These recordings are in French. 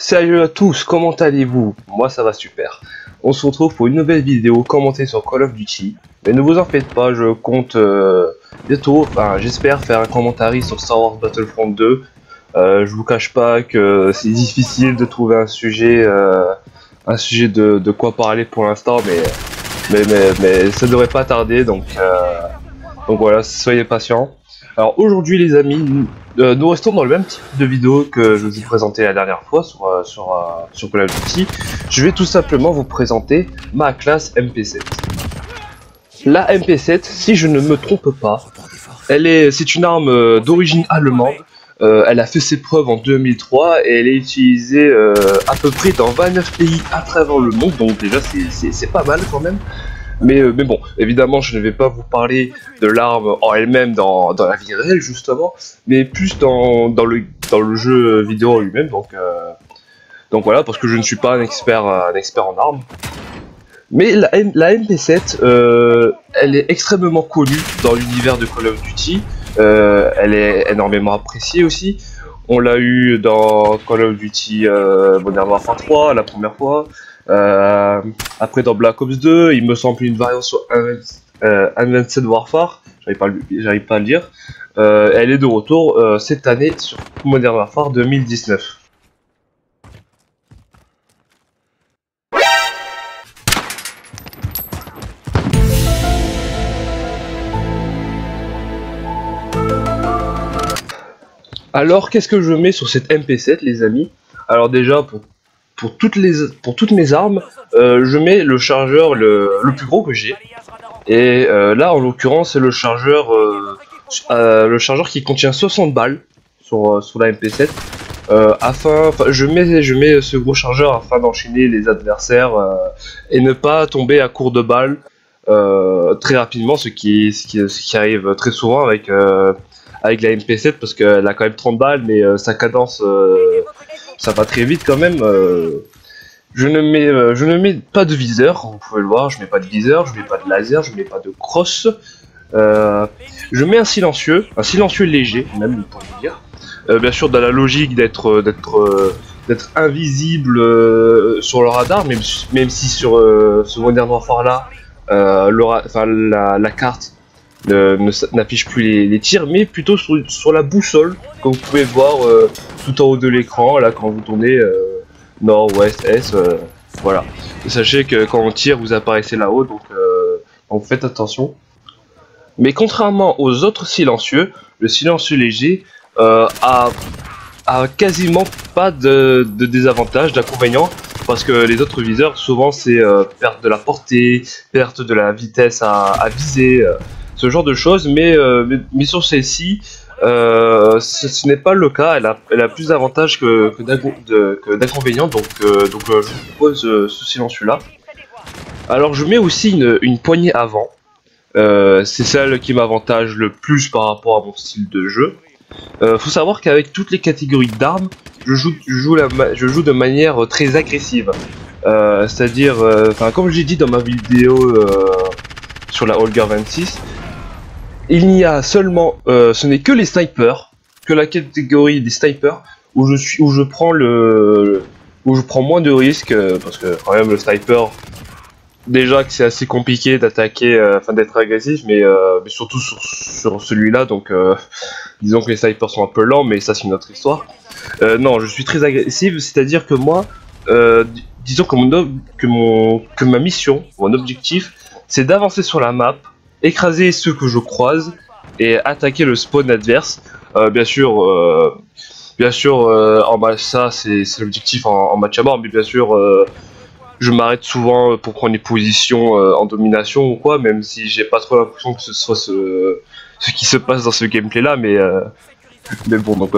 Salut à tous, comment allez-vous? Moi ça va super. On se retrouve pour une nouvelle vidéo commentée sur Call of Duty. Mais ne vous en faites pas, je compte bientôt, j'espère faire un commentaire sur Star Wars Battlefront 2. Je vous cache pas que c'est difficile de trouver un sujet de quoi parler pour l'instant, mais ça devrait pas tarder, donc voilà, soyez patients. Alors aujourd'hui les amis, nous restons dans le même type de vidéo que je vous ai présenté la dernière fois sur Call of Duty. Je vais tout simplement vous présenter ma classe MP7. La MP7, si je ne me trompe pas, c'est une arme d'origine allemande. Elle a fait ses preuves en 2003 et elle est utilisée à peu près dans 29 pays à travers le monde, donc déjà c'est pas mal quand même. Mais bon, évidemment, je ne vais pas vous parler de l'arme en elle-même dans la vie réelle, justement, mais plus dans le jeu vidéo lui-même, donc voilà, parce que je ne suis pas un expert en armes. Mais la MP7, elle est extrêmement connue dans l'univers de Call of Duty, elle est énormément appréciée aussi. On l'a eu dans Call of Duty Modern Warfare 3 la première fois. Après dans Black Ops 2, il me semble une variante sur Advanced Warfare, j'arrive pas à le dire. Elle est de retour cette année sur Modern Warfare 2019. Alors qu'est-ce que je mets sur cette MP7 les amis? Alors déjà pour toutes mes armes, je mets le chargeur le plus gros que j'ai. Et là, en l'occurrence, c'est le chargeur qui contient 60 balles sur la MP7. Je mets ce gros chargeur afin d'enchaîner les adversaires et ne pas tomber à court de balles très rapidement, ce qui arrive très souvent avec la MP7 parce qu'elle a quand même 30 balles, mais sa cadence ça va très vite quand même. Je ne mets pas de viseur, vous pouvez le voir, je mets pas de viseur, je mets pas de laser, je mets pas de crosse. Je mets un silencieux léger, même on pourrait dire. Bien sûr dans la logique d'être invisible sur le radar, même si sur ce Modern Warfare là, la carte n'affiche plus les tirs, mais plutôt sur la boussole, comme vous pouvez voir tout en haut de l'écran, là quand vous tournez nord, ouest, est, voilà. Et sachez que quand on tire, vous apparaissez là-haut, donc faites attention. Mais contrairement aux autres silencieux, le silencieux léger a quasiment pas de désavantage, d'inconvénient, parce que les autres viseurs, souvent c'est perte de la portée, perte de la vitesse à viser, ce genre de choses, mais sur celle-ci, ce n'est pas le cas. Elle a plus d'avantages que d'inconvénients, donc je vous propose ce silencieux là. Alors je mets aussi une poignée avant, c'est celle qui m'avantage le plus par rapport à mon style de jeu. Faut savoir qu'avec toutes les catégories d'armes, je joue de manière très agressive, c'est-à-dire, comme j'ai dit dans ma vidéo sur la Holger 26, il n'y a seulement, ce n'est que les snipers, que la catégorie des snipers où je prends moins de risques, parce que quand même le sniper, déjà que c'est assez compliqué d'attaquer, d'être agressif, mais surtout sur celui-là, donc disons que les snipers sont un peu lents, mais ça c'est une autre histoire. Non, je suis très agressif, c'est-à-dire que moi, disons que ma mission, mon objectif, c'est d'avancer sur la map, écraser ceux que je croise et attaquer le spawn adverse. Bien sûr, ça c'est l'objectif en match à mort, mais bien sûr, je m'arrête souvent pour prendre des positions en domination ou quoi, même si j'ai pas trop l'impression que ce soit ce qui se passe dans ce gameplay là, mais bon, donc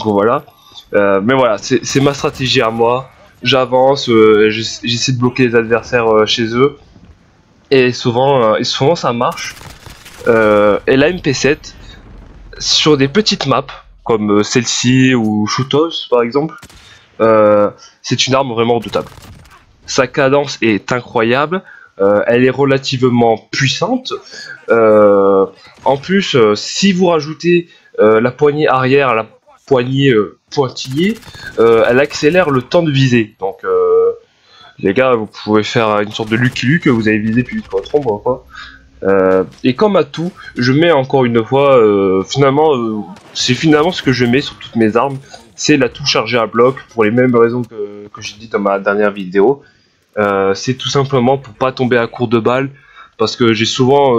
voilà. Mais voilà, c'est ma stratégie à moi. J'avance, j'essaie de bloquer les adversaires chez eux. Et souvent ça marche. Et la MP7, sur des petites maps, comme celle-ci ou Shoothouse par exemple, c'est une arme vraiment redoutable. Sa cadence est incroyable, elle est relativement puissante. En plus, si vous rajoutez la poignée arrière, poignée pointillée, elle accélère le temps de visée. Donc les gars, vous pouvez faire une sorte de Lucky Luke, vous avez visé plus vite que votre ombre, quoi. Et comme à tout, je mets encore une fois, c'est finalement ce que je mets sur toutes mes armes, c'est la touche chargée à bloc, pour les mêmes raisons que j'ai dit dans ma dernière vidéo. C'est tout simplement pour pas tomber à court de balles, parce que j'ai souvent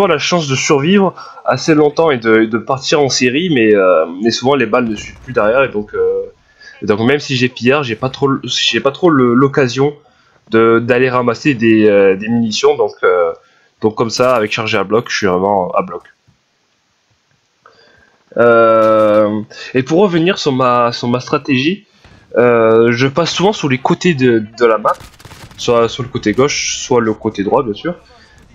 la chance de survivre assez longtemps et de partir en série, mais souvent les balles ne suivent plus derrière, et donc même si j'ai pillard, j'ai pas trop l'occasion d'aller ramasser des munitions, donc comme ça, avec chargé à bloc, je suis vraiment à bloc. Et pour revenir sur ma stratégie, je passe souvent sur les côtés de la map, soit sur le côté gauche, soit le côté droit, bien sûr.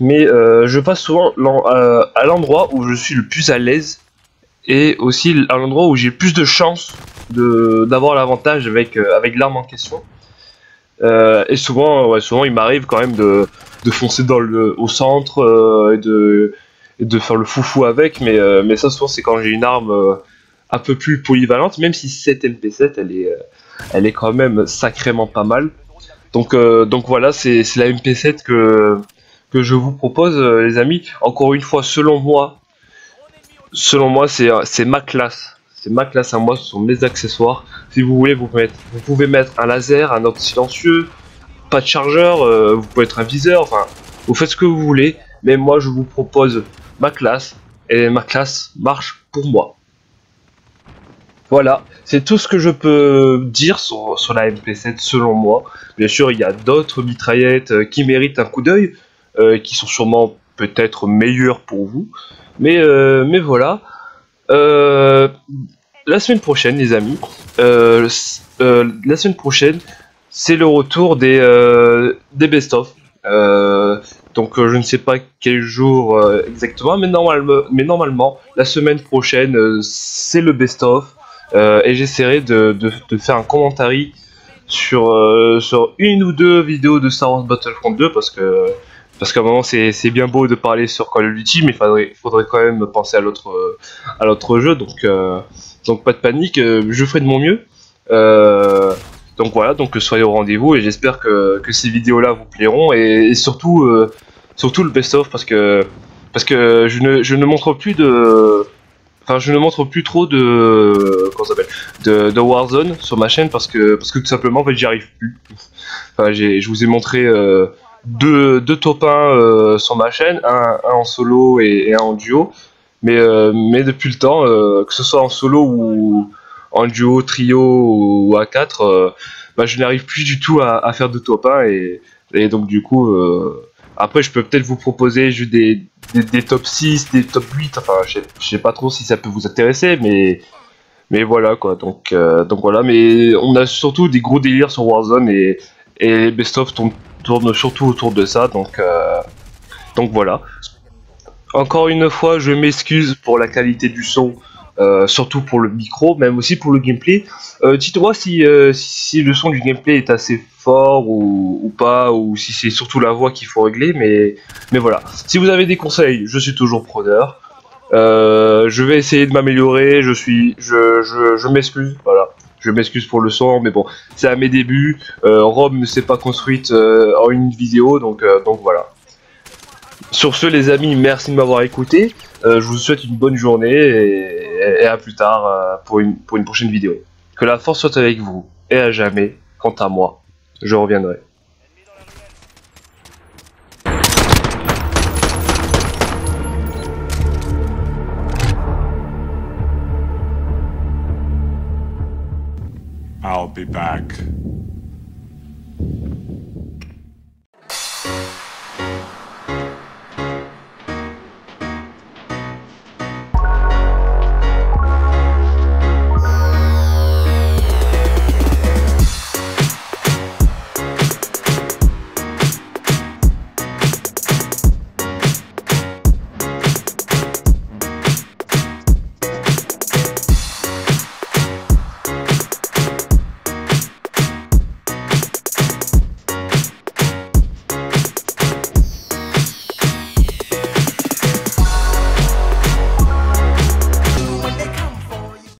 Mais je passe souvent à l'endroit où je suis le plus à l'aise, et aussi à l'endroit où j'ai le plus de chances d'avoir l'avantage avec l'arme en question. Et souvent il m'arrive quand même de foncer au centre, et de faire le foufou avec, mais ça souvent c'est quand j'ai une arme un peu plus polyvalente, même si cette MP7 elle est quand même sacrément pas mal. Donc voilà, c'est la MP7 que je vous propose, les amis. Encore une fois, selon moi c'est ma classe. C'est ma classe à moi, ce sont mes accessoires. Si vous voulez, vous pouvez mettre un laser, un ordre silencieux, pas de chargeur, vous pouvez être un viseur, enfin, vous faites ce que vous voulez, mais moi je vous propose ma classe, et ma classe marche pour moi. Voilà, c'est tout ce que je peux dire sur la MP7 selon moi. Bien sûr, il y a d'autres mitraillettes qui méritent un coup d'œil, qui sont sûrement peut-être meilleures pour vous, mais voilà. La semaine prochaine, les amis, la semaine prochaine, c'est le retour des best-of. Donc je ne sais pas quel jour exactement, mais normalement, la semaine prochaine, c'est le best-of. Et j'essaierai de faire un commentaire sur une ou deux vidéos de Star Wars Battlefront 2, parce qu'à un moment c'est bien beau de parler sur Call of Duty, mais faudrait quand même penser à l'autre jeu, donc pas de panique, je ferai de mon mieux. Donc voilà, donc soyez au rendez-vous, et j'espère que ces vidéos là vous plairont, et surtout le best-of, parce que je ne montre plus trop comment ça s'appelle, de Warzone sur ma chaîne, parce que tout simplement en fait j'y arrive plus. Enfin, je vous ai montré deux top 1 sur ma chaîne, un en solo et un en duo, mais depuis le temps, que ce soit en solo ou en duo, trio ou à 4, je n'arrive plus du tout à faire de top 1, et donc du coup après je peux peut-être vous proposer juste des top 6, des top 8, enfin je sais pas trop si ça peut vous intéresser, mais voilà quoi, donc voilà, mais on a surtout des gros délires sur Warzone, et les best-of tournent surtout autour de ça, donc voilà. Encore une fois, je m'excuse pour la qualité du son, surtout pour le micro, même aussi pour le gameplay. Dites-moi si le son du gameplay est assez fort ou pas, ou si c'est surtout la voix qu'il faut régler, mais voilà. Si vous avez des conseils, je suis toujours preneur. Je vais essayer de m'améliorer, je m'excuse, voilà. Je m'excuse pour le son, mais bon, c'est à mes débuts. Rome ne s'est pas construite en une vidéo, donc voilà. Sur ce, les amis, merci de m'avoir écouté. Je vous souhaite une bonne journée, et à plus tard pour une prochaine vidéo. Que la force soit avec vous, et à jamais, quant à moi, je reviendrai. I'll be back.